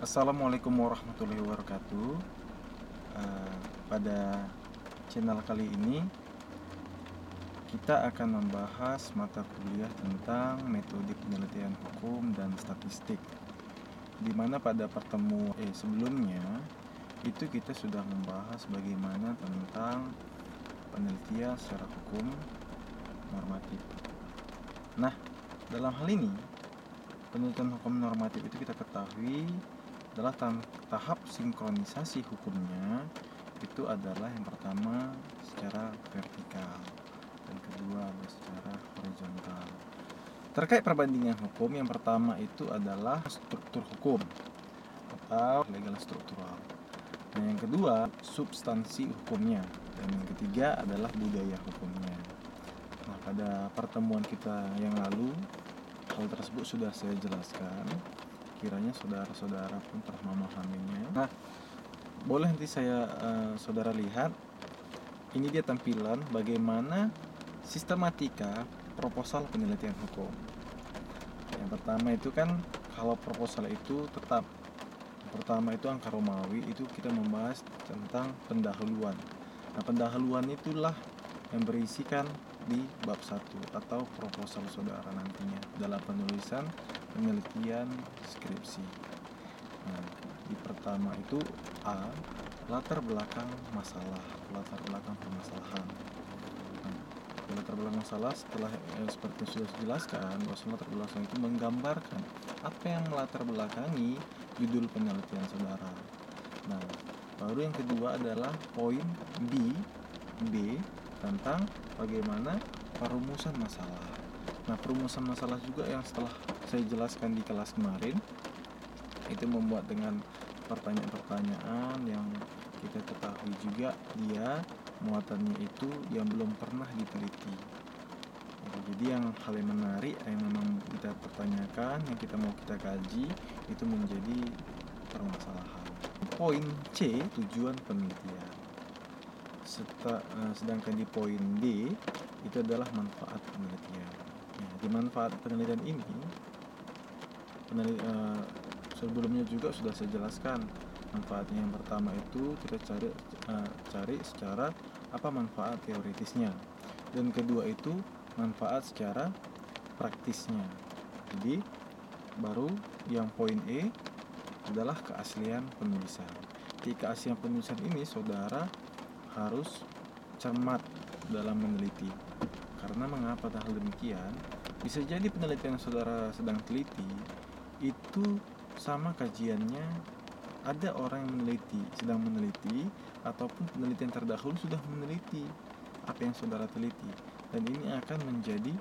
Assalamualaikum warahmatullahi wabarakatuh. Pada channel kali ini kita akan membahas mata kuliah tentang metode penelitian hukum dan statistik, di mana pada pertemuan sebelumnya itu kita sudah membahas bagaimana tentang penelitian secara hukum normatif. Nah, dalam hal ini penelitian hukum normatif itu kita ketahui adalah tahap sinkronisasi hukumnya itu adalah yang pertama secara vertikal dan kedua secara horizontal. Terkait perbandingan hukum, yang pertama itu adalah struktur hukum atau legal struktural. Dan yang kedua substansi hukumnya, dan yang ketiga adalah budaya hukumnya. Nah, pada pertemuan kita yang lalu hal tersebut sudah saya jelaskan. Kiranya saudara-saudara pun telah memahaminya. Nah, boleh nanti saudara lihat. Ini dia tampilan bagaimana sistematika proposal penelitian hukum. Yang pertama itu kan, kalau proposal itu tetap pertama itu angka Romawi, itu kita membahas tentang pendahuluan. Nah, pendahuluan itulah yang berisikan di bab 1 atau proposal saudara nantinya dalam penulisan penelitian skripsi. Nah, di pertama itu A, latar belakang masalah, latar belakang permasalahan. Nah, latar belakang masalah setelah seperti yang sudah dijelaskan, bahwa latar belakang itu menggambarkan apa yang melatar belakangi judul penelitian saudara. Nah, baru yang kedua adalah poin B tentang bagaimana perumusan masalah. Nah, perumusan masalah juga yang setelah saya jelaskan di kelas kemarin, itu membuat dengan pertanyaan-pertanyaan yang kita ketahui juga dia muatannya itu yang belum pernah diteliti. Jadi yang hal yang menarik yang memang kita pertanyakan, yang kita mau kita kaji, itu menjadi permasalahan. Poin C, tujuan penelitian. Sedangkan di poin D itu adalah manfaat penelitian. Nah, di manfaat penelitian ini sebelumnya juga sudah saya jelaskan manfaatnya. Yang pertama itu kita cari secara apa manfaat teoritisnya, dan kedua itu manfaat secara praktisnya. Jadi baru yang poin E adalah keaslian penulisan. Di keaslian penulisan ini saudara harus cermat dalam meneliti. Karena mengapa hal demikian? Bisa jadi penelitian yang saudara sedang teliti itu sama kajiannya ada orang yang sedang meneliti, ataupun penelitian terdahulu sudah meneliti apa yang saudara teliti, dan ini akan menjadi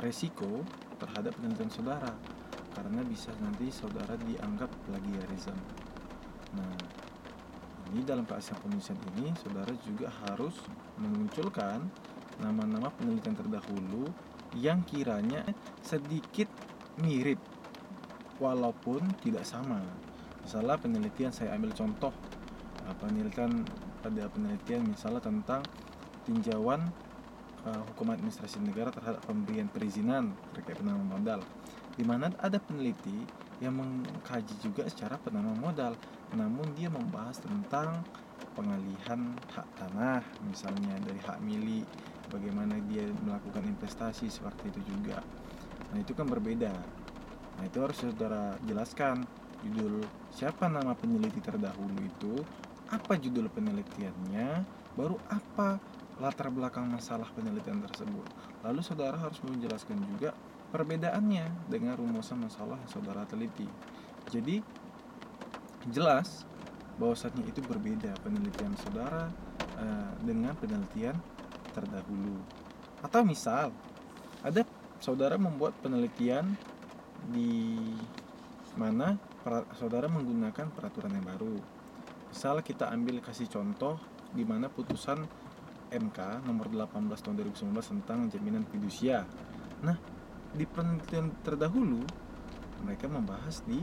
resiko terhadap penelitian saudara, karena bisa nanti saudara dianggap plagiarisme. Nah, ini dalam keaslian penulisan ini saudara juga harus memunculkan nama-nama penelitian terdahulu yang kiranya sedikit mirip walaupun tidak sama. Misalnya penelitian, saya ambil contoh penelitian misalnya tentang tinjauan hukum administrasi negara terhadap pemberian perizinan terkait penanaman modal, di mana ada peneliti yang mengkaji juga secara penanaman modal, namun dia membahas tentang pengalihan hak tanah, misalnya dari hak milik, bagaimana dia melakukan investasi seperti itu juga. Nah, itu kan berbeda. Nah, itu harus saudara jelaskan judul siapa nama peneliti terdahulu itu, apa judul penelitiannya, baru apa latar belakang masalah penelitian tersebut. Lalu saudara harus menjelaskan juga perbedaannya dengan rumusan masalah yang saudara teliti. Jadi jelas bahwasannya itu berbeda penelitian saudara dengan penelitian terdahulu. Atau misal ada saudara membuat penelitian di mana saudara menggunakan peraturan yang baru. Misal kita kasih contoh di mana putusan MK nomor 18 tahun 2019 tentang jaminan fidusia. Nah, di penelitian terdahulu mereka membahas di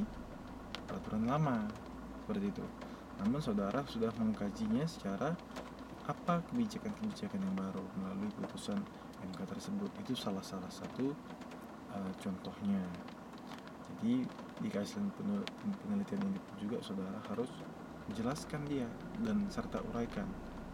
peraturan lama seperti itu. Namun saudara sudah mengkajinya secara apa kebijakan-kebijakan yang baru melalui putusan MK tersebut. Itu salah satu contohnya. Jadi di kajian penelitian ini pun juga saudara harus jelaskan dia dan serta uraikan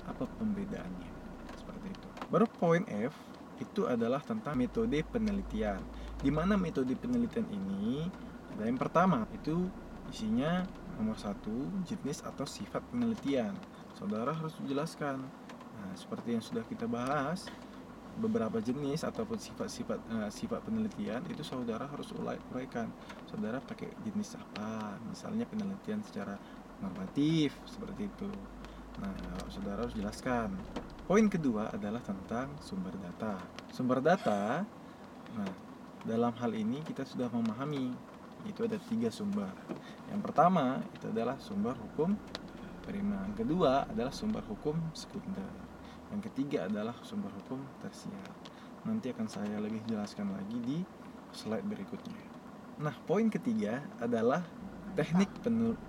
apa pembedaannya, seperti itu. Baru poin F itu adalah tentang metode penelitian, di mana metode penelitian ini ada yang pertama itu isinya nomor 1, jenis atau sifat penelitian. Saudara harus jelaskan. Nah, seperti yang sudah kita bahas, beberapa jenis ataupun sifat penelitian itu saudara harus uraikan. Saudara pakai jenis apa? Misalnya penelitian secara normatif seperti itu. Nah, saudara harus jelaskan. Poin kedua adalah tentang sumber data. Sumber data, nah, dalam hal ini kita sudah memahami itu ada 3 sumber. Yang pertama itu adalah sumber hukum primer. Yang kedua adalah sumber hukum sekunder. Yang ketiga adalah sumber hukum tersier. Nanti akan saya lebih jelaskan lagi di slide berikutnya. Nah, poin ketiga adalah teknik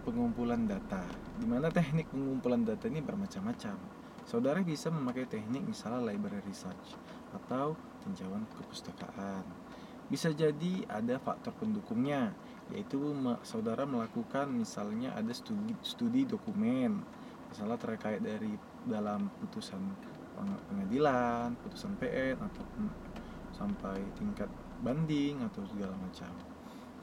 pengumpulan data. Di mana teknik pengumpulan data ini bermacam-macam. Saudara bisa memakai teknik misalnya library research atau tinjauan kepustakaan. Bisa jadi ada faktor pendukungnya, yaitu saudara melakukan misalnya ada studi dokumen, misalnya terkait dari dalam putusan pengadilan, putusan PN ataupun sampai tingkat banding atau segala macam.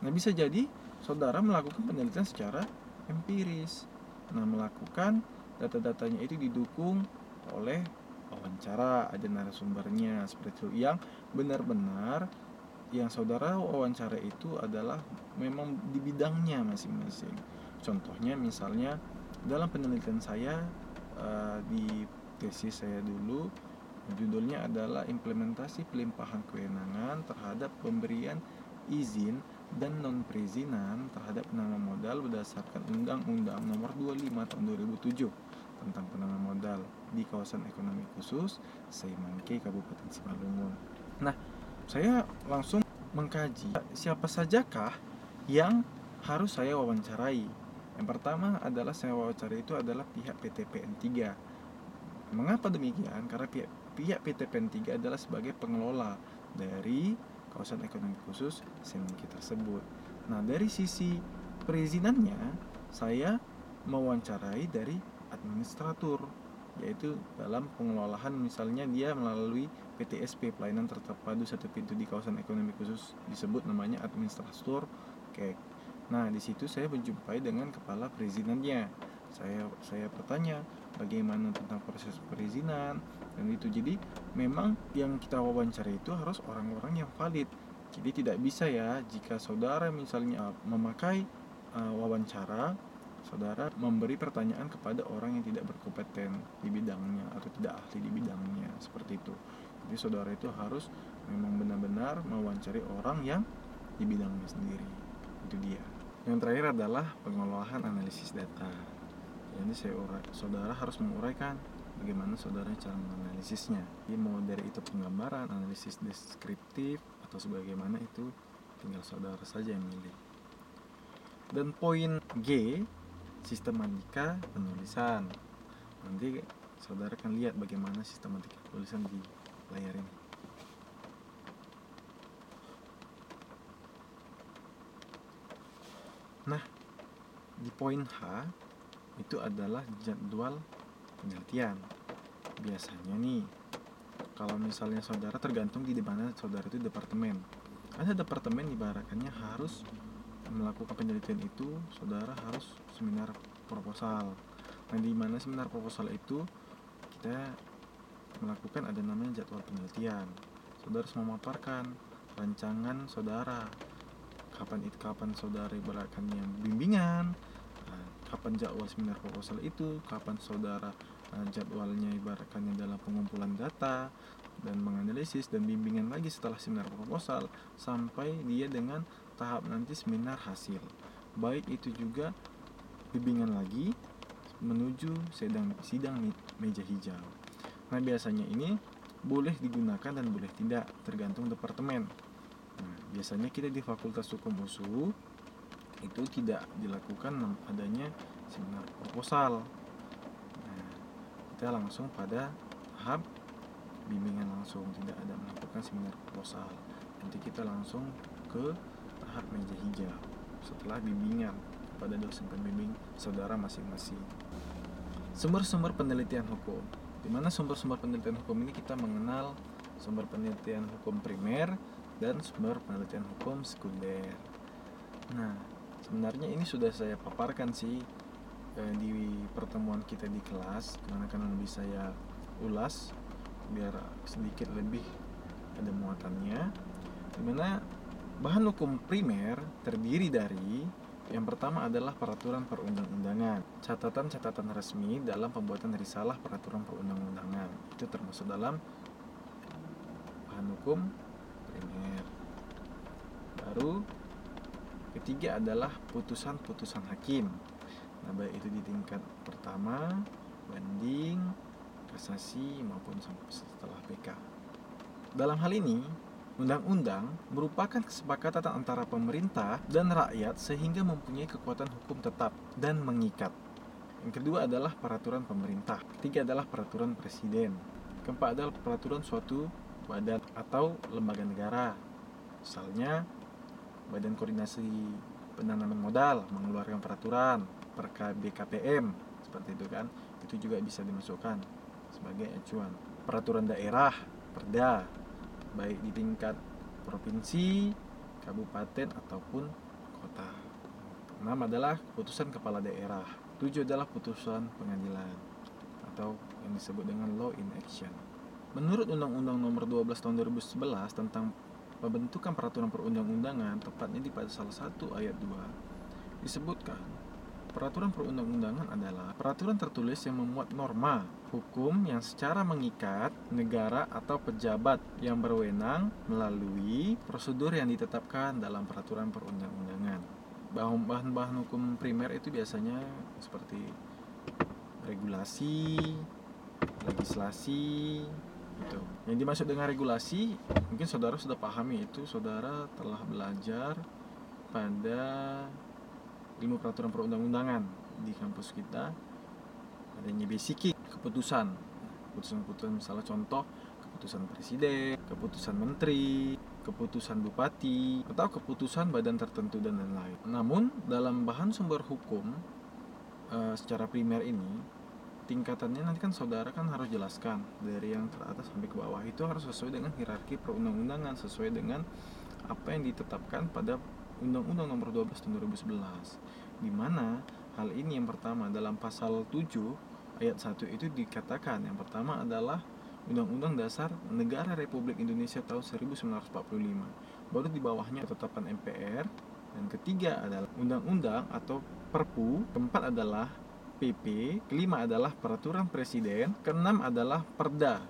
Nah, bisa jadi saudara melakukan penelitian secara empiris. Nah, melakukan data-datanya itu didukung oleh wawancara, ada narasumbernya seperti itu, yang benar-benar yang saudara wawancara itu adalah memang di bidangnya masing-masing. Contohnya misalnya dalam penelitian saya di tesis saya dulu, judulnya adalah implementasi pelimpahan kewenangan terhadap pemberian izin dan non-perizinan terhadap penanaman modal berdasarkan Undang-Undang Nomor 25 Tahun 2007 tentang penanaman modal di kawasan ekonomi khusus Seimangke, Kabupaten Simalungun. Nah, saya langsung mengkaji siapa sajakah yang harus saya wawancarai. Yang pertama adalah saya wawancarai itu adalah pihak PT PN3. Mengapa demikian? Karena pihak PT PN3 adalah sebagai pengelola dari kawasan ekonomi khusus Seimangke tersebut. Nah, dari sisi perizinannya saya mewawancarai dari administratur, yaitu dalam pengelolaan misalnya dia melalui PTSP, pelayanan terpadu satu pintu di kawasan ekonomi khusus, disebut namanya administrator KEK. Nah, di situ saya berjumpai dengan kepala perizinannya. Saya bertanya bagaimana tentang proses perizinan dan itu. Jadi memang yang kita wawancara itu harus orang-orang yang valid. Jadi tidak bisa ya jika saudara misalnya memakai wawancara, saudara memberi pertanyaan kepada orang yang tidak berkompeten di bidangnya atau tidak ahli di bidangnya, seperti itu. Jadi saudara itu harus memang benar-benar mewawancari orang yang di bidangnya sendiri. Itu dia. Yang terakhir adalah pengolahan analisis data. Jadi saudara harus menguraikan bagaimana saudara cara menganalisisnya. Jadi mau dari itu penggambaran, analisis deskriptif atau sebagaimana itu tinggal saudara saja yang milih. Dan poin G, sistematika penulisan. Nanti saudara akan lihat bagaimana sistematika penulisan di layar ini. Nah, di poin H itu adalah jadwal penelitian. Biasanya nih, kalau misalnya saudara tergantung di mana saudara itu departemen. Ada departemen ibaratkannya harus melakukan penelitian itu, saudara harus seminar proposal. Nah, di mana seminar proposal itu kita melakukan ada namanya jadwal penelitian. Saudara harus memaparkan rancangan saudara, kapan saudara ibaratkan yang bimbingan, kapan jadwal seminar proposal itu, kapan saudara jadwalnya ibaratkannya dalam pengumpulan data dan menganalisis dan bimbingan lagi setelah seminar proposal sampai dia dengan tahap nanti seminar hasil. Baik itu juga bimbingan lagi menuju sidang meja hijau. Nah, biasanya ini boleh digunakan dan boleh tidak, tergantung departemen. Nah, biasanya kita di Fakultas Hukum USU itu tidak dilakukan adanya seminar proposal. Nah, kita langsung pada tahap bimbingan langsung, tidak ada melakukan seminar proposal. Nanti kita langsung ke tahap meja hijau. setelah bimbingan kepada dosen pembimbing saudara masing-masing. Sumber-sumber penelitian hukum. Di mana sumber-sumber penelitian hukum ini kita mengenal sumber penelitian hukum primer dan sumber penelitian hukum sekunder. Nah, sebenarnya ini sudah saya paparkan sih di pertemuan kita di kelas, karena kan lebih saya ulas biar sedikit lebih ada muatannya. Dimana bahan hukum primer terdiri dari yang pertama adalah peraturan perundang-undangan, catatan-catatan resmi dalam pembuatan risalah peraturan perundang-undangan. Itu termasuk dalam bahan hukum primer. Baru ketiga adalah putusan-putusan hakim. Nah, baik itu di tingkat pertama, banding, kasasi maupun setelah PK. Dalam hal ini, undang-undang merupakan kesepakatan antara pemerintah dan rakyat sehingga mempunyai kekuatan hukum tetap dan mengikat. Yang kedua adalah peraturan pemerintah. Ketiga adalah peraturan presiden. Keempat adalah peraturan suatu badan atau lembaga negara. Misalnya, Badan Koordinasi Penanaman Modal mengeluarkan peraturan per BKPM, seperti itu kan. Itu juga bisa dimasukkan sebagai acuan. Peraturan daerah, Perda, baik di tingkat provinsi, kabupaten ataupun kota. 6 adalah keputusan kepala daerah. 7 adalah putusan pengadilan atau yang disebut dengan law in action. Menurut Undang-Undang Nomor 12 Tahun 2011 tentang pembentukan peraturan perundang-undangan, tepatnya di pasal 1 ayat 2 disebutkan, peraturan perundang-undangan adalah peraturan tertulis yang memuat norma hukum yang secara mengikat negara atau pejabat yang berwenang melalui prosedur yang ditetapkan dalam peraturan perundang-undangan. Bahan-bahan hukum primer itu biasanya seperti regulasi, legislasi, gitu. Yang dimaksud dengan regulasi, mungkin saudara sudah pahami itu, saudara telah belajar pada ilmu peraturan perundang-undangan di kampus kita. Adanya basic keputusan misalnya contoh keputusan presiden, keputusan menteri, keputusan bupati, atau keputusan badan tertentu dan lain-lain. Namun dalam bahan sumber hukum secara primer ini, tingkatannya nanti kan saudara kan harus jelaskan dari yang teratas sampai ke bawah, itu harus sesuai dengan hierarki perundang-undangan, sesuai dengan apa yang ditetapkan pada Undang-Undang Nomor 12 Tahun 2011. Di mana hal ini yang pertama dalam pasal 7 ayat 1 itu dikatakan, yang pertama adalah Undang-Undang Dasar Negara Republik Indonesia tahun 1945. Baru di bawahnya ketetapan MPR, dan ketiga adalah undang-undang atau Perpu, keempat adalah PP, kelima adalah peraturan presiden, keenam adalah perda,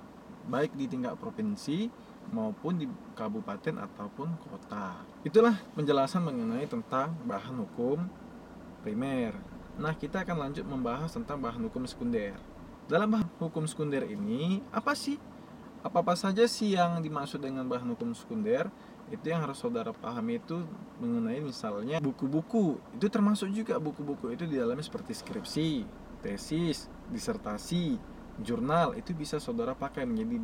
baik di tingkat provinsi maupun di kabupaten ataupun kota. Itulah penjelasan mengenai tentang bahan hukum primer. Nah, kita akan lanjut membahas tentang bahan hukum sekunder. Dalam bahan hukum sekunder ini, apa saja sih yang dimaksud dengan bahan hukum sekunder? Itu yang harus saudara pahami, itu mengenai misalnya buku-buku. Itu termasuk juga buku-buku itu di dalamnya seperti skripsi, tesis, disertasi, jurnal. Itu bisa saudara pakai menjadi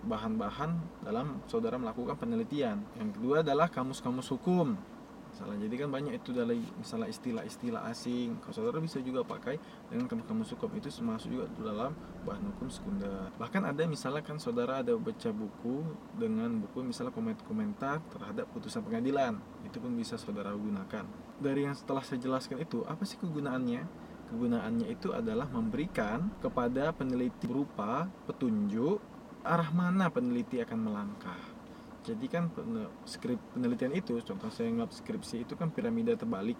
bahan-bahan dalam saudara melakukan penelitian. Yang kedua adalah kamus-kamus hukum. Misalnya, jadi kan banyak itu dari misalnya istilah-istilah asing. Kalau saudara bisa juga pakai dengan kamus-kamus hukum, itu termasuk juga dalam bahan hukum sekunder. Bahkan ada misalnya kan saudara ada baca buku dengan buku misalnya komentar terhadap putusan pengadilan, itu pun bisa saudara gunakan. Dari yang setelah saya jelaskan itu, apa sih kegunaannya? Kegunaannya itu adalah memberikan kepada peneliti berupa petunjuk arah mana peneliti akan melangkah. Jadi kan penelitian itu, contoh saya nganggap skripsi itu kan piramida terbalik,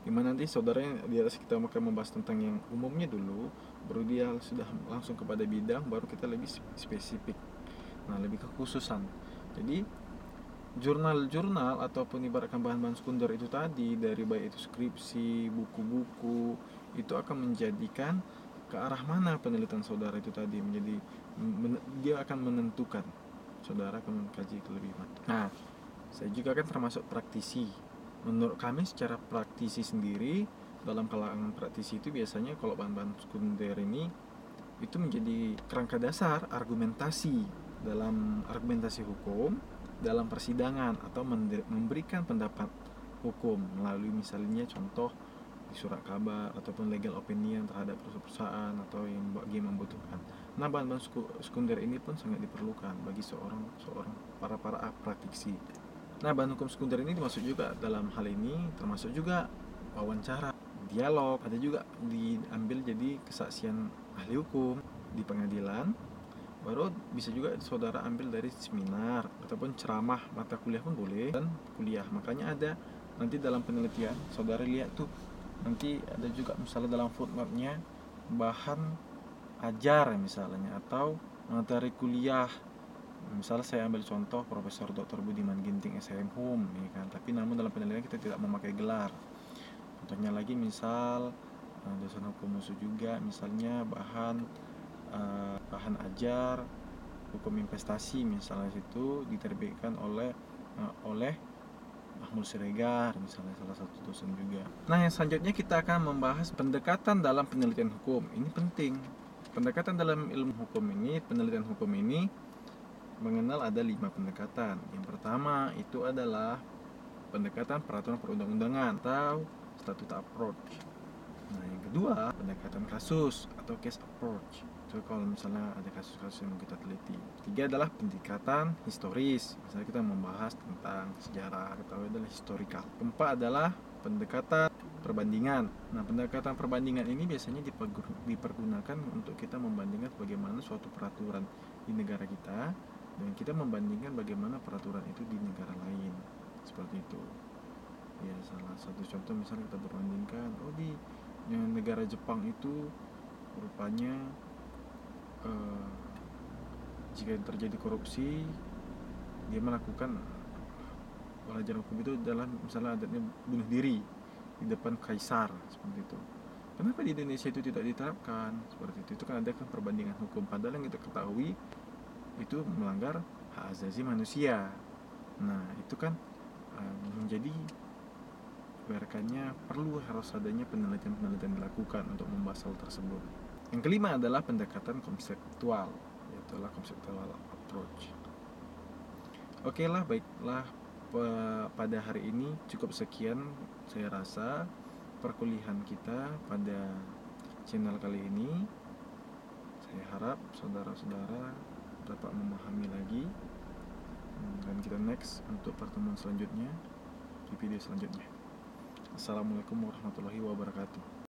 dimana nanti saudara yang di atas kita akan membahas tentang yang umumnya dulu, baru dia sudah langsung kepada bidang, baru kita lebih spesifik, nah lebih kekhususan. Jadi jurnal-jurnal ataupun ibaratkan bahan-bahan sekunder itu tadi, dari baik itu skripsi, buku-buku, itu akan menjadikan ke arah mana penelitian saudara itu tadi, menjadi dia akan menentukan saudara akan mengkaji itu lebih banyak. Nah, saya juga kan termasuk praktisi. Menurut kami secara praktisi sendiri, dalam kalangan praktisi itu biasanya kalau bahan-bahan sekunder ini itu menjadi kerangka dasar argumentasi dalam argumentasi hukum, dalam persidangan, atau memberikan pendapat hukum melalui misalnya contoh di surat kabar ataupun legal opinion terhadap perusahaan atau yang bagi membutuhkan. Nah, bahan-bahan sekunder ini pun sangat diperlukan bagi seorang para praktisi. Nah, bahan hukum sekunder ini dimaksud juga dalam hal ini termasuk juga wawancara, dialog, ada juga diambil jadi kesaksian ahli hukum di pengadilan. Baru bisa juga saudara ambil dari seminar ataupun ceramah mata kuliah pun boleh, dan kuliah. Makanya ada nanti dalam penelitian saudara lihat tuh, nanti ada juga misalnya dalam footnote-nya bahan ajar misalnya atau materi kuliah. Misalnya saya ambil contoh Profesor Dr. Budiman Ginting SHM Hum, ya kan? Tapi namun dalam penelitian kita tidak memakai gelar. Contohnya lagi misal dosen hukum usul juga misalnya bahan ajar hukum investasi misalnya, itu diterbitkan oleh Mahmud Siregar misalnya, salah satu dosen juga. Nah, yang selanjutnya kita akan membahas pendekatan dalam penelitian hukum. Ini penting. Pendekatan dalam ilmu hukum ini, penelitian hukum ini mengenal ada 5 pendekatan. Yang pertama itu adalah pendekatan peraturan perundang-undangan atau statuta approach. Nah, yang kedua pendekatan kasus atau case approach. Itu kalau misalnya ada kasus-kasus yang mau kita teliti. Ketiga adalah pendekatan historis. Misalnya kita membahas tentang sejarah, atau adalah historical. Keempat adalah pendekatan perbandingan. Nah, pendekatan perbandingan ini biasanya dipergunakan untuk kita membandingkan bagaimana suatu peraturan di negara kita dan kita membandingkan bagaimana peraturan itu di negara lain. Seperti itu. Ya, salah satu contoh misalnya kita berbandingkan, di negara Jepang itu rupanya jika terjadi korupsi, dia melakukan pelajaran hukum itu adalah misalnya adatnya bunuh diri di depan kaisar, seperti itu. Kenapa di Indonesia itu tidak diterapkan seperti itu? Itu kan ada kan perbandingan hukum, padahal yang kita ketahui itu melanggar hak asasi manusia. Nah, itu kan menjadi berakannya harus adanya penelitian dilakukan untuk membahas hal tersebut. Yang kelima adalah pendekatan konseptual, yaitu conceptual approach. Oke lah, baiklah, pada hari ini cukup sekian saya rasa perkuliahan kita pada channel kali ini. Saya harap saudara-saudara dapat memahami lagi, dan kita next untuk pertemuan selanjutnya di video selanjutnya. Assalamualaikum warahmatullahi wabarakatuh.